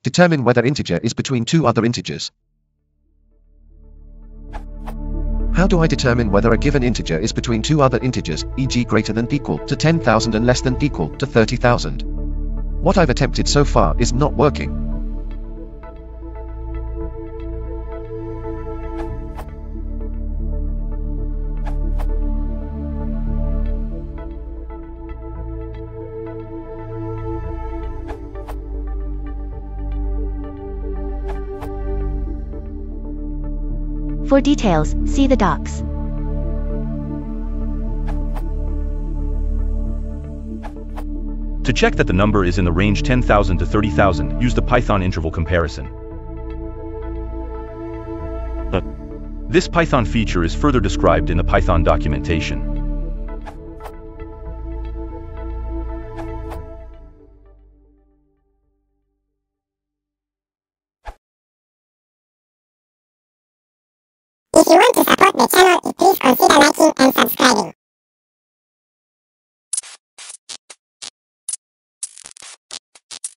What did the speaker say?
Determine whether integer is between two other integers. How do I determine whether a given integer is between two other integers, e.g. greater than equal to 10,000 and less than equal to 30,000? What I've attempted so far is not working. For details, see the docs. To check that the number is in the range 10,000 to 30,000, use the Python interval comparison. This Python feature is further described in the Python documentation. If you want to support the channel